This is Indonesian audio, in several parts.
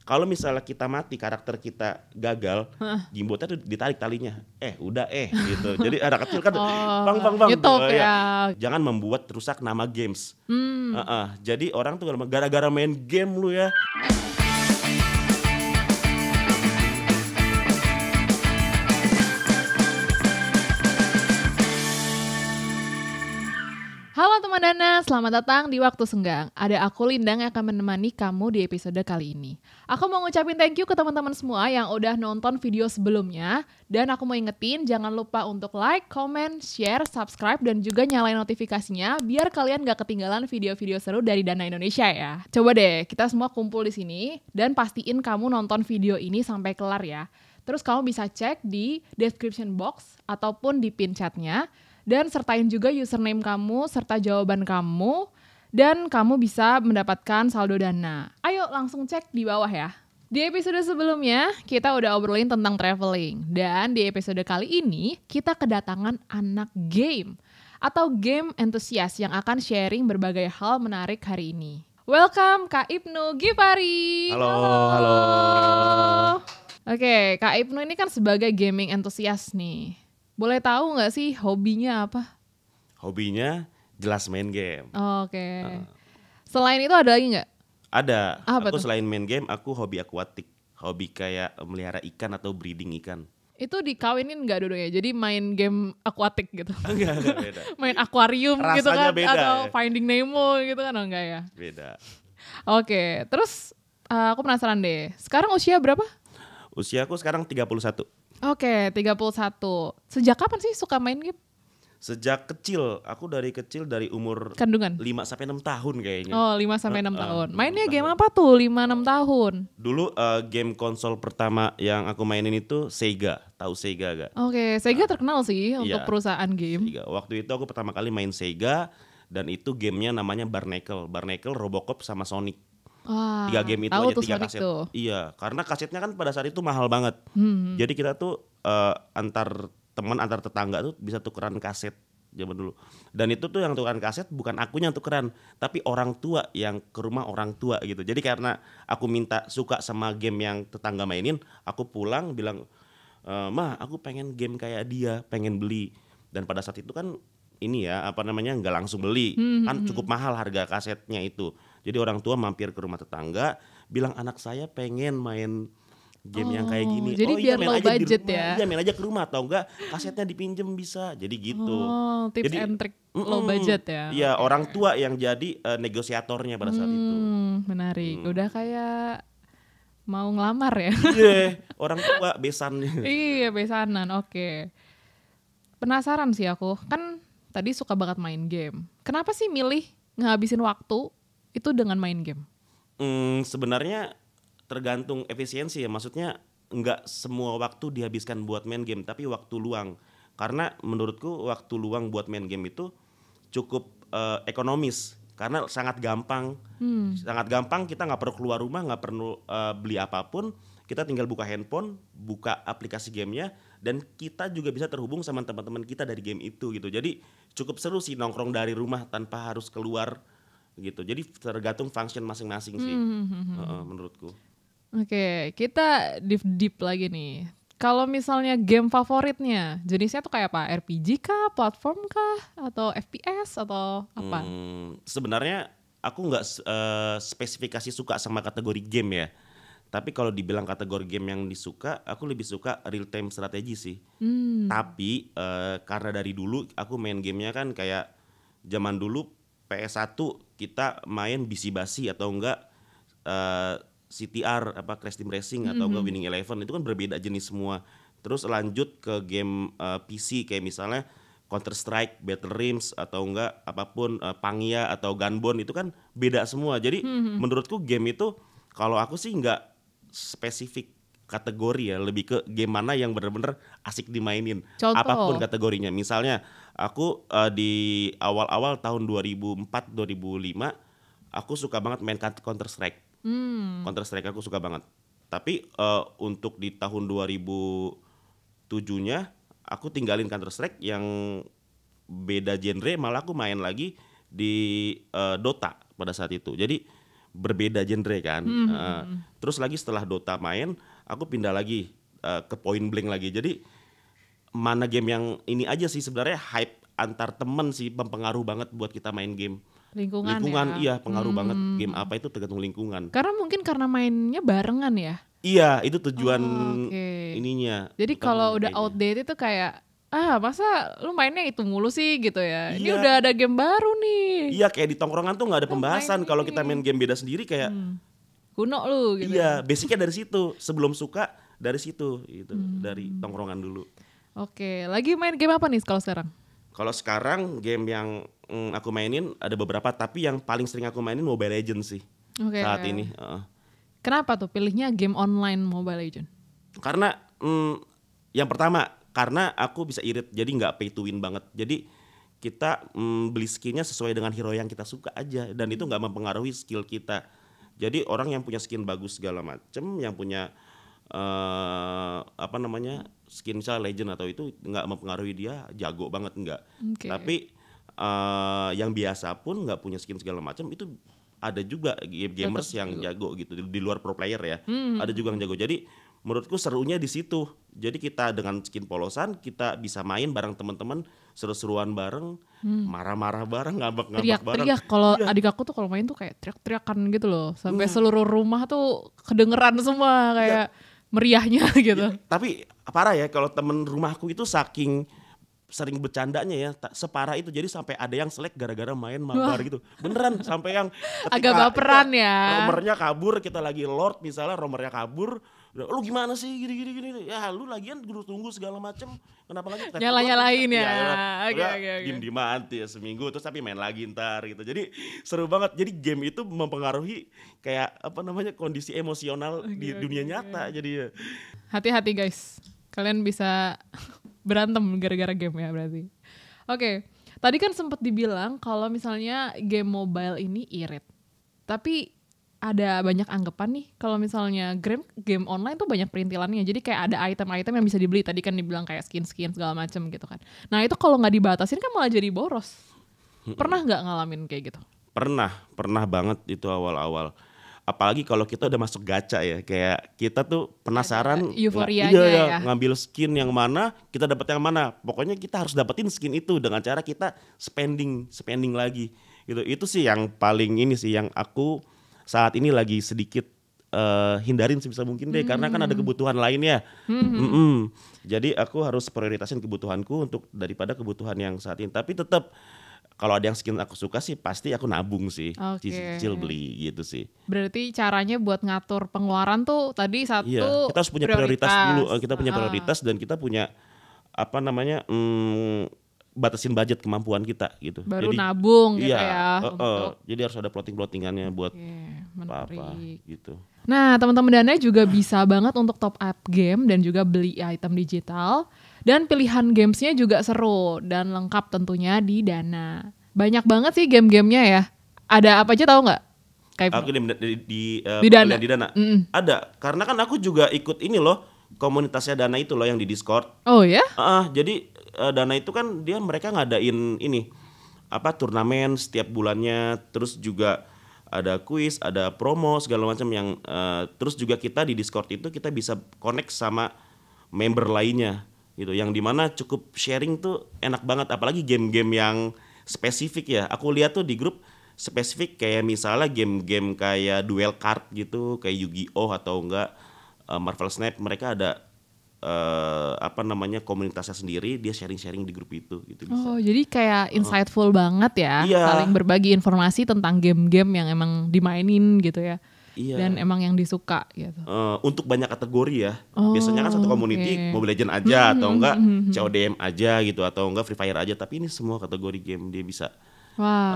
Kalau misalnya kita mati, karakter kita gagal, gimbotnya tuh ditarik talinya. Udah gitu. Jadi anak kecil kan bang YouTube gitu, ya. Jangan membuat rusak nama games. Jadi orang tuh gara-gara main game lu ya. Halo teman Dana, selamat datang di Waktu Senggang. Ada aku Lindang yang akan menemani kamu di episode kali ini. Aku mau ngucapin thank you ke teman-teman semua yang udah nonton video sebelumnya. Dan aku mau ingetin, jangan lupa untuk like, comment, share, subscribe, dan juga nyalain notifikasinya biar kalian gak ketinggalan video-video seru dari Dana Indonesia ya. Coba deh, kita semua kumpul di sini dan pastiin kamu nonton video ini sampai kelar ya. Terus kamu bisa cek di description box ataupun di pin chatnya. Dan sertain juga username kamu serta jawaban kamu. Dan kamu bisa mendapatkan saldo Dana. Ayo langsung cek di bawah ya. Di episode sebelumnya kita udah obrolin tentang traveling. Dan di episode kali ini kita kedatangan anak game. Atau game entusias yang akan sharing berbagai hal menarik hari ini. Welcome Kak Ibnu Gifari. Halo. Oke, Kak Ibnu ini kan sebagai gaming entusias nih. Boleh tahu nggak sih hobinya apa? Hobinya jelas main game. Oke. Selain itu ada lagi nggak? Ada. Apa Aku tuh? selain main game, aku hobi akuatik. Hobi kayak melihara ikan atau breeding ikan. Itu dikawinin nggak dulu ya? Jadi main game akuatik gitu. Enggak beda. Main akuarium gitu Rasanya kan? beda, Atau ya? Finding Nemo gitu kan? Oh, enggak ya? Beda. Oke. Terus aku penasaran deh. Sekarang usia berapa? Usia aku sekarang 31. Oke, 31. Sejak kapan sih suka main game? Sejak kecil, aku dari umur Kandungan? 5-6 tahun kayaknya. Oh, 5-6 tahun. Mainnya game apa tuh 5-6 tahun? Dulu game konsol pertama yang aku mainin itu Sega. Tahu Sega gak? Oke, Sega terkenal sih untuk Iya. perusahaan game. Sega. Waktu itu aku pertama kali main Sega dan itu gamenya namanya Barnacle, Robocop sama Sonic. Wah, 3 game itu tahu aja, tuh 3 Sonic kaset. tuh. Iya, karena kasetnya kan pada saat itu mahal banget. Jadi kita tuh antar teman, antar tetangga tuh bisa tukeran kaset zaman dulu. Dan itu tuh yang tukeran kaset bukan akunya yang tukeran, tapi orang tua yang ke rumah orang tua gitu. Jadi karena aku suka sama game yang tetangga mainin, aku pulang bilang, "Mah, aku pengen game kayak dia, pengen beli." Dan pada saat itu kan nggak langsung beli, kan cukup mahal harga kasetnya itu. Jadi orang tua mampir ke rumah tetangga, bilang anak saya pengen main game yang kayak gini. Jadi biar main low aja di budget rumah. ya. Iya, main aja ke rumah atau enggak kasetnya dipinjem bisa. Jadi gitu. Oh, tips Jadi, and trick low budget ya. Iya, Oke. orang tua yang jadi negosiatornya pada saat itu. Menarik. Udah kayak mau ngelamar ya. Iya, orang tua besannya. Iya, besanan. Oke. Penasaran sih aku. Kan tadi suka banget main game. Kenapa sih milih ngehabisin waktu itu dengan main game? Sebenarnya tergantung efisiensi ya, maksudnya nggak semua waktu dihabiskan buat main game, tapi waktu luang. Karena menurutku waktu luang buat main game itu cukup ekonomis, karena sangat gampang, kita nggak perlu keluar rumah, nggak perlu beli apapun, kita tinggal buka handphone, buka aplikasi gamenya, dan kita juga bisa terhubung sama teman-teman kita dari game itu gitu. Jadi cukup seru sih nongkrong dari rumah tanpa harus keluar gitu. Jadi tergantung function masing-masing sih, menurutku. Oke, kita deep lagi nih. Kalau misalnya game favoritnya, jenisnya tuh kayak apa? RPG kah, platform kah, atau FPS atau apa? Sebenarnya aku nggak spesifikasi suka sama kategori game ya. Tapi kalau dibilang kategori game yang disuka, aku lebih suka real time strategi sih. Tapi karena dari dulu aku main gamenya kan kayak zaman dulu PS1 kita main bisi-basi atau enggak CTR Crash Team Racing atau enggak Winning Eleven, itu kan berbeda jenis semua. Terus lanjut ke game PC kayak misalnya Counter Strike, Battle Realms atau enggak apapun Pangia atau Gunbound, itu kan beda semua. Jadi menurutku game itu kalau aku sih enggak spesifik kategori ya, lebih ke game mana yang benar-benar asik dimainin. Contoh? Apapun kategorinya. Misalnya aku di awal-awal tahun 2004-2005 aku suka banget main Counter Strike. Counter Strike aku suka banget. Tapi untuk di tahun 2007-nya aku tinggalin Counter Strike yang beda genre, malah aku main lagi di Dota pada saat itu. Jadi berbeda genre kan. Terus lagi setelah Dota main, aku pindah lagi ke Point Blank lagi. Jadi mana game yang ini aja sih sebenarnya hype antar temen sih mempengaruh banget buat kita main game. Lingkungan ya. Iya pengaruh banget. Game apa itu tergantung lingkungan. Karena mainnya barengan ya. Iya itu tujuan ininya. Jadi kalau udah outdated itu kayak masa lu mainnya itu mulu sih gitu ya. Ini udah ada game baru nih. Iya kayak di tongkrongan tuh gak ada pembahasan. Kalau kita main game beda sendiri kayak kuno lu gitu. Iya basicnya dari situ. Sebelum suka dari situ gitu. Dari tongkrongan dulu. Oke, lagi main game apa nih kalau sekarang? Kalau sekarang game yang aku mainin ada beberapa. Tapi yang paling sering aku mainin Mobile Legends sih saat ini. Kenapa tuh pilihnya game online Mobile Legends? Karena yang pertama karena aku bisa irit, jadi nggak pay to win banget. Jadi kita beli skinnya sesuai dengan hero yang kita suka aja, dan itu nggak mempengaruhi skill kita. Jadi orang yang punya skin bagus segala macem, yang punya skin misalnya legend atau itu nggak mempengaruhi dia jago banget nggak. Tapi yang biasa pun nggak punya skin segala macam itu ada juga gamers yang jago gitu di luar pro player ya. Ada juga yang jago. Jadi menurutku serunya di situ. Jadi kita dengan skin polosan kita bisa main bareng teman-teman, seru-seruan bareng, marah-marah bareng, ngambek-ngambek bareng. Teriak-teriak kalau adik aku tuh kalau main tuh kayak teriak-teriakan gitu loh. Sampai seluruh rumah tuh kedengeran semua kayak meriahnya gitu. Tapi parah ya kalau temen rumahku itu saking sering bercandanya ya, separah itu. Jadi sampai ada yang selek gara-gara main mabar gitu. Beneran sampai yang agak baperan ya. Romernya kabur, kita lagi Lord misalnya, romernya kabur. Lu gimana sih gini. Ya lu lagian gue tunggu segala macem. Kenapa lagi? Nyala-nyalain ya. Diem mati ya seminggu terus tapi main lagi ntar gitu. Jadi seru banget. Jadi game itu mempengaruhi kayak kondisi emosional di dunia nyata. Jadi hati-hati guys. Kalian bisa berantem gara-gara game ya berarti. Oke. Tadi kan sempat dibilang kalau misalnya game mobile ini irit. Tapi ada banyak anggapan nih kalau misalnya game online tuh banyak perintilannya. Jadi kayak ada item-item yang bisa dibeli. Tadi kan dibilang kayak skin-skin segala macem gitu kan. Nah itu kalau nggak dibatasin kan malah jadi boros. Pernah nggak ngalamin kayak gitu? Pernah banget itu awal-awal. Apalagi kalau kita udah masuk gacha ya, kayak kita tuh penasaran euforianya ya. Ngambil skin yang mana, kita dapat yang mana. Pokoknya kita harus dapetin skin itu dengan cara kita spending lagi gitu. Itu sih yang paling ini sih yang aku saat ini lagi sedikit hindarin sebisa mungkin deh, karena kan ada kebutuhan lainnya. Jadi aku harus prioritasin kebutuhanku untuk daripada kebutuhan yang saat ini. Tapi tetap kalau ada yang skin aku suka sih pasti aku nabung sih, cicil beli gitu sih. Berarti caranya buat ngatur pengeluaran tuh tadi satu. Iya, kita harus punya prioritas dulu. Kita punya prioritas dan kita punya batasin budget kemampuan kita gitu. Baru jadi, nabung gitu ya. Jadi harus ada plottingannya buat apa gitu. Nah teman-teman Dana juga bisa banget untuk top up game dan juga beli item digital. Dan pilihan gamesnya juga seru dan lengkap tentunya di Dana. Banyak banget sih game-gamenya ya. Ada apa aja tahu nggak? Aku di Dana. Ada, karena kan aku juga ikut ini loh, komunitasnya Dana itu loh yang di Discord. Oh ya? Jadi Dana itu kan mereka ngadain ini turnamen setiap bulannya, terus juga ada kuis, ada promo segala macam yang terus juga kita di Discord itu kita bisa connect sama member lainnya gitu, yang dimana cukup sharing tuh enak banget, apalagi game-game yang spesifik ya. Aku lihat tuh di grup spesifik kayak misalnya game-game kayak duel card gitu, kayak Yu-Gi-Oh atau enggak Marvel Snap, mereka ada komunitasnya sendiri, dia sharing-sharing di grup itu gitu bisa. Oh, jadi kayak insightful banget ya, saling berbagi informasi tentang game-game yang emang dimainin gitu ya. Iya. Dan emang yang disuka gitu. Untuk banyak kategori ya. Biasanya kan satu community Mobile Legends aja atau enggak CODM aja gitu atau enggak Free Fire aja, tapi ini semua kategori game dia bisa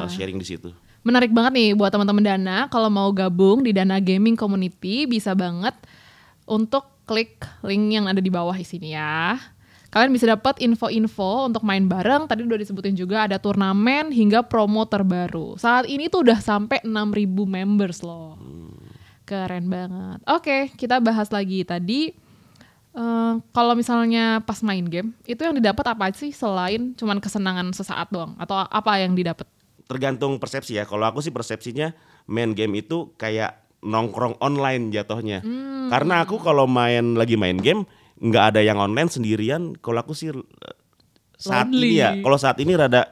sharing di situ. Menarik banget nih buat teman-teman Dana, kalau mau gabung di Dana Gaming Community bisa banget untuk klik link yang ada di bawah di sini ya. Kalian bisa dapat info-info untuk main bareng. Tadi udah disebutin juga ada turnamen hingga promo terbaru. Saat ini tuh udah sampai 6.000 members loh. Keren banget. Oke, kita bahas lagi tadi. Kalau misalnya pas main game, itu yang didapat apa sih selain cuman kesenangan sesaat doang? Atau apa yang didapat? Tergantung persepsi ya. Kalau aku sih persepsinya main game itu kayak nongkrong online jatuhnya. Karena aku kalau lagi main game nggak ada yang online sendirian. Kalau aku sih saat Lonely. ini ya, kalau saat ini rada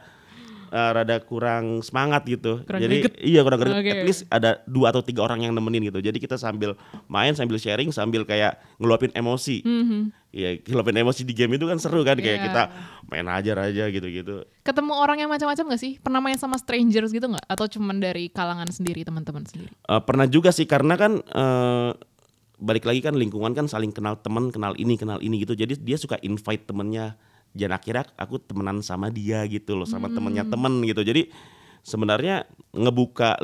kurang semangat gitu. Kurang Jadi greget. iya kurang greget. Oke. At least ada 2 atau 3 orang yang nemenin gitu. Jadi kita sambil main, sambil sharing, sambil kayak ngeluapin emosi. Iya, ngeluapin emosi di game itu kan seru kan, kayak Iya. kita main aja gitu-gitu. Ketemu orang yang macam-macam gak sih? Pernah main sama strangers gitu gak? Atau cuman dari kalangan sendiri, teman-teman sendiri? Pernah juga sih, karena kan balik lagi kan lingkungan kan saling kenal temen, kenal ini gitu. Jadi dia suka invite temennya. Dan akhirnya aku temenan sama dia gitu loh, sama temennya temen gitu. Jadi sebenarnya ngebuka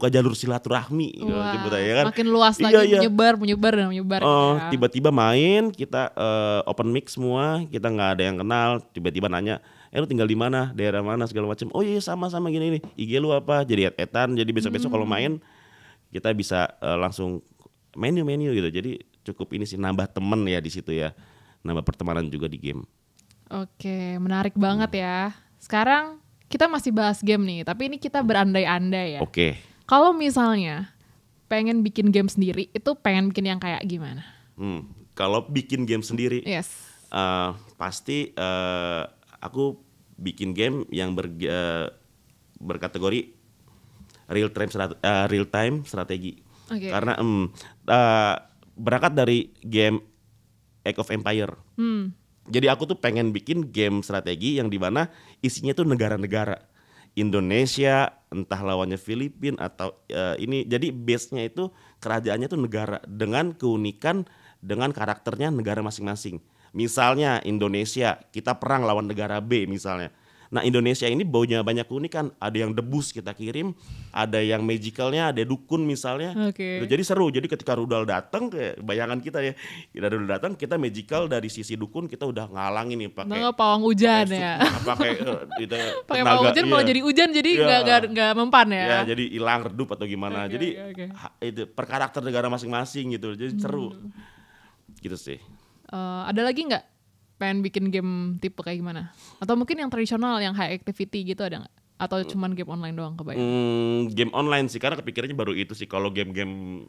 jalur silaturahmi gitu, Wah, sebut aja kan. makin luas Iya, lagi, iya. menyebar dan menyebar. Ya. Tiba-tiba main kita open mic semua, kita nggak ada yang kenal, tiba-tiba nanya, lu tinggal di mana, daerah mana, segala macam. Oh iya sama-sama gini nih, IG lu apa, jadi etan. Jadi besok-besok kalau main kita bisa langsung menu gitu. Jadi cukup ini sih, nambah temen ya di situ ya, nambah pertemanan juga di game. Oke, menarik banget ya. Sekarang kita masih bahas game nih, tapi ini kita berandai-andai ya. Oke. Kalau misalnya pengen bikin game sendiri, itu pengen bikin yang kayak gimana? Kalau bikin game sendiri, Yes. pasti aku bikin game yang berkategori real time strategi. Oke. Karena berangkat dari game Age of Empire. Jadi aku tuh pengen bikin game strategi yang dimana isinya tuh negara-negara. Indonesia, entah lawannya Filipina atau ini. Jadi base-nya itu kerajaannya tuh negara dengan keunikan, dengan karakternya negara masing-masing. Misalnya Indonesia, kita perang lawan negara B misalnya. Nah Indonesia ini baunya banyak keunikan. Ada yang debus kita kirim, ada yang magicalnya, ada dukun misalnya. Oke. Jadi seru. Jadi ketika rudal datang, kayak bayangan kita ya, kita rudal datang, kita magical dari sisi dukun kita udah ngalangin nih pakai Nggak pawang hujan ya. pakai Pakai pawang hujan malah jadi hujan, jadi nggak mempan ya. Ya jadi hilang redup atau gimana. Oke, Jadi oke. itu per karakter negara masing-masing gitu. Jadi seru. Gitu sih. Ada lagi nggak pengen bikin game tipe kayak gimana? Atau mungkin yang tradisional, yang high activity gitu ada nggak? Atau cuman game online doang kebayang? Game online sih, karena kepikirannya baru itu sih. Kalau game-game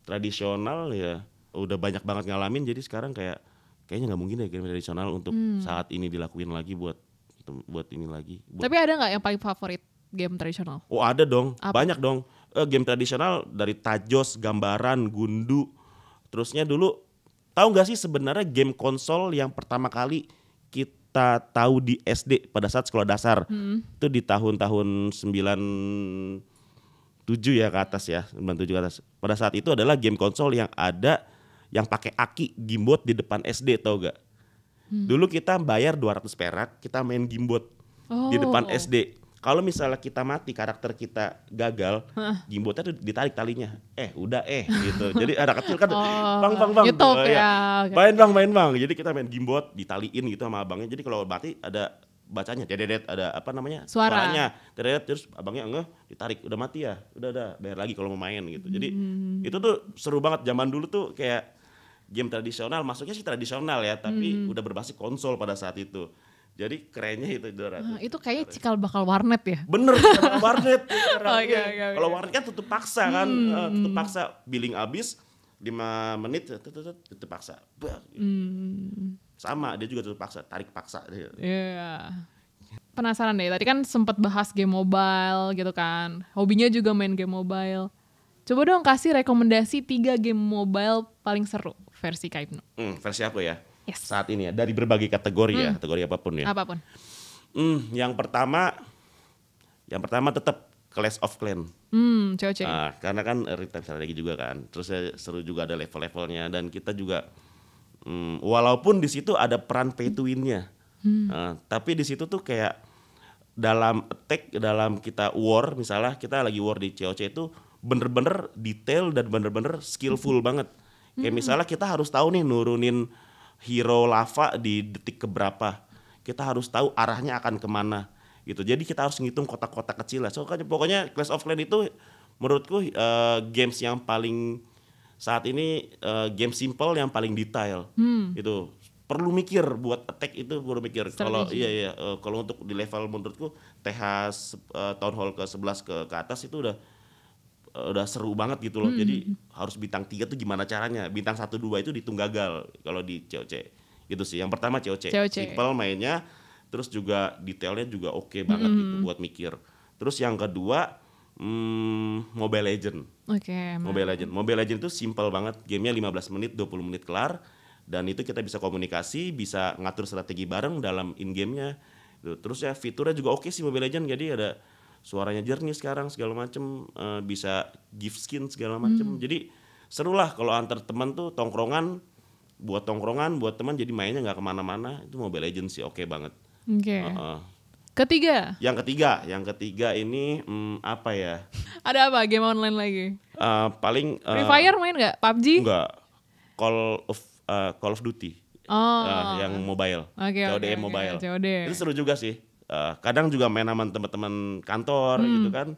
tradisional ya udah banyak banget ngalamin. Jadi sekarang kayaknya nggak mungkin ya game tradisional untuk saat ini dilakuin lagi buat ini lagi. Tapi ada nggak yang paling favorit game tradisional? Oh ada dong, Apa? banyak dong. Game tradisional dari Tajos, Gambaran, Gundu. Terusnya dulu, tahu nggak sih sebenarnya game konsol yang pertama kali kita tahu di SD pada saat sekolah dasar. Itu di tahun-tahun 97 ya ke atas ya, 97 ke atas. Pada saat itu adalah game konsol yang ada yang pakai aki gimbot di depan SD, tahu gak? Dulu kita bayar 200 perak, kita main gimbot di depan SD. Kalau misalnya kita mati, karakter kita gagal, gimbotnya tuh ditarik talinya. Udah gitu. Jadi anak kecil kan bang. YouTube ya. Main bang. Jadi kita main gimbot, ditaliin gitu sama abangnya. Jadi kalau mati ada bacanya, dedet, ada apa namanya? Suaranya. Dedet, terus abangnya ditarik, udah mati ya. Udah bayar lagi kalau mau main gitu. Jadi itu tuh seru banget. Zaman dulu tuh kayak game tradisional, masuknya sih tradisional ya, tapi udah berbasis konsol pada saat itu. Jadi kerennya itu 200. Itu kayaknya cikal bakal warnet ya? Bener, sama warnet. Oke. Kalau warnet kan tutup paksa kan, tutup paksa, billing abis 5 menit tutup paksa. Sama, dia juga tutup paksa, tarik paksa. Iya. Penasaran deh, tadi kan sempet bahas game mobile gitu kan. Hobinya juga main game mobile. Coba dong kasih rekomendasi 3 game mobile paling seru versi Kak Ibnu. Versi aku ya. Yes. Saat ini ya, dari berbagai kategori ya, kategori apapun ya. Apapun. Yang pertama tetap Clash of Clans. Cocok. Karena kan real time strategi juga kan. Terus seru juga, ada level-levelnya, dan kita juga walaupun di situ ada peran pay to win-nya. Tapi di situ tuh kayak dalam attack, dalam kita war, misalnya kita lagi war di COC itu bener-bener detail dan bener-bener skillful banget. Kayak misalnya kita harus tahu nih nurunin hero lava di detik keberapa. Kita harus tahu arahnya akan kemana gitu. Jadi kita harus ngitung kotak-kotak kecil lah. So, pokoknya Clash of Clans itu menurutku games yang paling saat ini game simple yang paling detail. Itu perlu mikir buat attack itu perlu mikir. Kalau Strategi. kalau untuk di level menurutku TH Town Hall ke 11 ke atas itu udah seru banget gitu loh. Jadi harus bintang 3 tuh gimana caranya? Bintang 1 2 itu dihitung gagal kalau di COC. Gitu sih. Yang pertama COC. Simple mainnya, terus juga detailnya juga oke banget gitu buat mikir. Terus yang kedua Mobile Legend. Mobile Legend itu simple banget. Gamenya 15 menit, 20 menit kelar. Dan itu kita bisa komunikasi, bisa ngatur strategi bareng dalam in-game-nya. Terus ya fiturnya juga oke sih Mobile Legends. Jadi ada suaranya jernih sekarang segala macem, bisa gift skin segala macem. Jadi seru lah kalau antar teman tuh tongkrongan, buat teman jadi mainnya nggak kemana-mana. Itu Mobile Legends sih oke banget. Yang ketiga ini apa ya? Ada apa game online lagi? Paling Free Fire main nggak? PUBG? Enggak. Call of Duty. Yang mobile. COD mobile. COD. Itu seru juga sih. Kadang juga main sama teman-teman kantor gitu kan.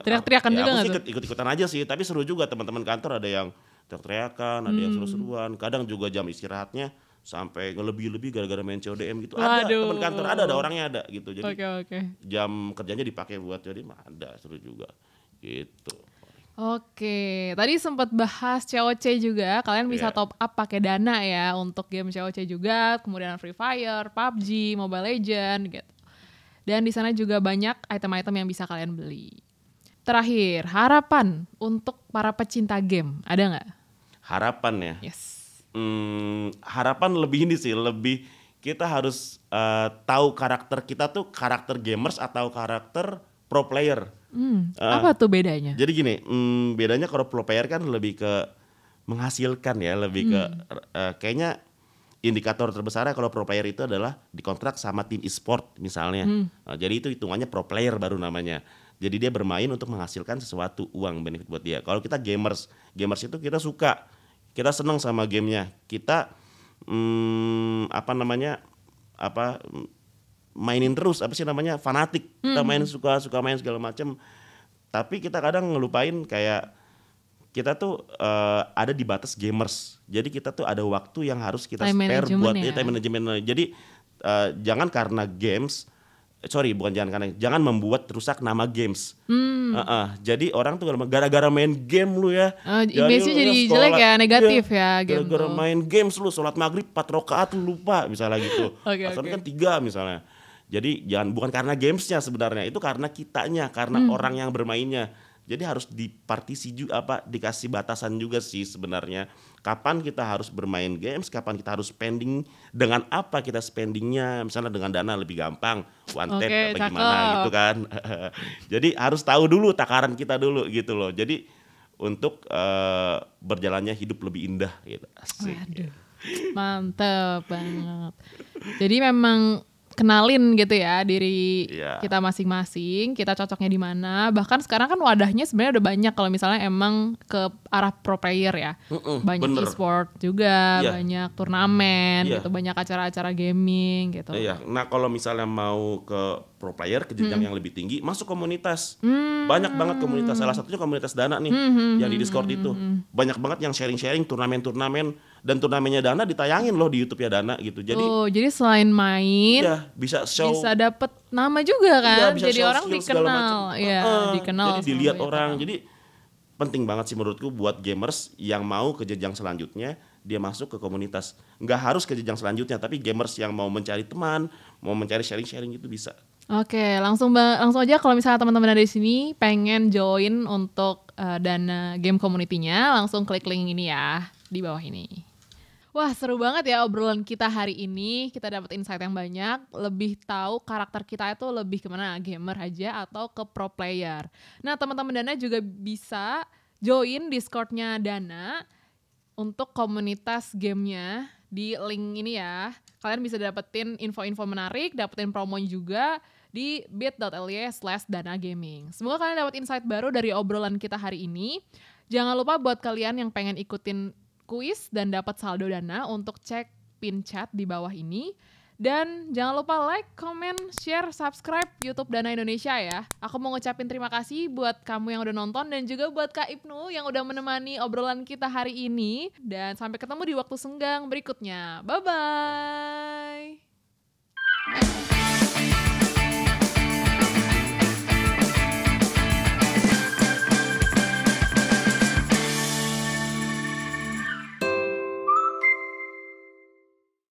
Teriak-teriakan juga nggak tuh? Ikut-ikutan aja sih, tapi seru juga teman-teman kantor, ada yang teriak-teriakan, ada yang seru-seruan. Kadang juga jam istirahatnya sampai lebih-lebih gara-gara main CODM gitu. Ada teman kantor, ada orangnya ada gitu. Jadi jam kerjanya dipakai buat CODM, ada seru juga gitu. Oke, tadi sempat bahas COC juga. Kalian bisa top up pakai Dana ya untuk game COC juga, kemudian Free Fire, PUBG, Mobile Legends gitu. Dan di sana juga banyak item-item yang bisa kalian beli. Terakhir, harapan untuk para pecinta game, ada nggak? Harapan ya? Yes. Harapan lebih ini sih, lebih kita harus tahu karakter kita tuh karakter gamers atau karakter pro player. Apa tuh bedanya? Jadi gini, bedanya kalau pro player kan lebih ke menghasilkan ya, lebih ke kayaknya indikator terbesarnya kalau pro player itu adalah dikontrak sama tim e-sport misalnya. Jadi itu hitungannya pro player baru namanya. Jadi dia bermain untuk menghasilkan sesuatu, uang, benefit buat dia. Kalau kita gamers itu kita suka, kita senang sama gamenya, kita mainin terus, fanatik. Kita main suka main segala macam. Tapi kita kadang ngelupain kayak kita tuh ada di batas gamers. Jadi kita tuh ada waktu yang harus kita spare buat time management. Jadi jangan membuat rusak nama games. Jadi orang tuh gara-gara main game lu ya. Image-nya jadi jelek ya, negatif ya game. Gara-gara main games lu sholat maghrib 4 rakaat lu lupa misalnya gitu. Asalnya kan 3 misalnya. Jadi bukan karena gamesnya sebenarnya, itu karena kitanya, karena orang yang bermainnya. Jadi harus dikasih batasan juga sih sebenarnya. Kapan kita harus bermain games, kapan kita harus spending, dengan apa kita spendingnya. Misalnya dengan dana lebih gampang, one tap apa gimana gitu kan. Jadi harus tahu dulu takaran kita dulu gitu loh. Jadi untuk berjalannya hidup lebih indah gitu. Asik. Waduh, mantep banget. Jadi memang kenalin gitu ya diri kita masing-masing, kita cocoknya di mana. Bahkan sekarang kan wadahnya sebenarnya udah banyak kalau misalnya emang ke arah pro player ya. Banyak e-sport juga, banyak turnamen gitu, banyak acara-acara gaming gitu. Nah kalau misalnya mau ke pro player, ke jenjang yang lebih tinggi, masuk komunitas. Banyak banget komunitas, salah satunya komunitas Dana nih, yang di Discord itu. Banyak banget yang sharing-sharing turnamen-turnamen, dan turnamennya Dana ditayangin loh di YouTube ya Dana gitu. Jadi selain main, bisa show, bisa dapet nama juga kan. Jadi orang dikenal, dikenal. Jadi dilihat orang. Jadi penting banget sih menurutku buat gamers yang mau ke jenjang selanjutnya, dia masuk ke komunitas. Nggak harus ke jenjang selanjutnya, tapi gamers yang mau mencari teman, mau mencari sharing-sharing itu bisa. Oke, langsung aja kalau misalnya teman-teman ada di sini pengen join untuk Dana game community-nya, langsung klik link ini ya di bawah ini. Wah, seru banget ya obrolan kita hari ini. Kita dapat insight yang banyak, lebih tahu karakter kita itu lebih kemana, gamer aja atau ke pro player. Nah, teman-teman Dana juga bisa join Discord-nya Dana untuk komunitas gamenya di link ini ya. Kalian bisa dapetin info-info menarik, dapetin promo juga di bit.ly/danagaming. Semoga kalian dapat insight baru dari obrolan kita hari ini. Jangan lupa buat kalian yang pengen ikutin kuis dan dapat saldo Dana untuk cek pin chat di bawah ini. Dan jangan lupa like, comment, share, subscribe YouTube Dana Indonesia ya. Aku mau ngucapin terima kasih buat kamu yang udah nonton dan juga buat Kak Ibnu yang udah menemani obrolan kita hari ini. Dan sampai ketemu di waktu senggang berikutnya. Bye-bye.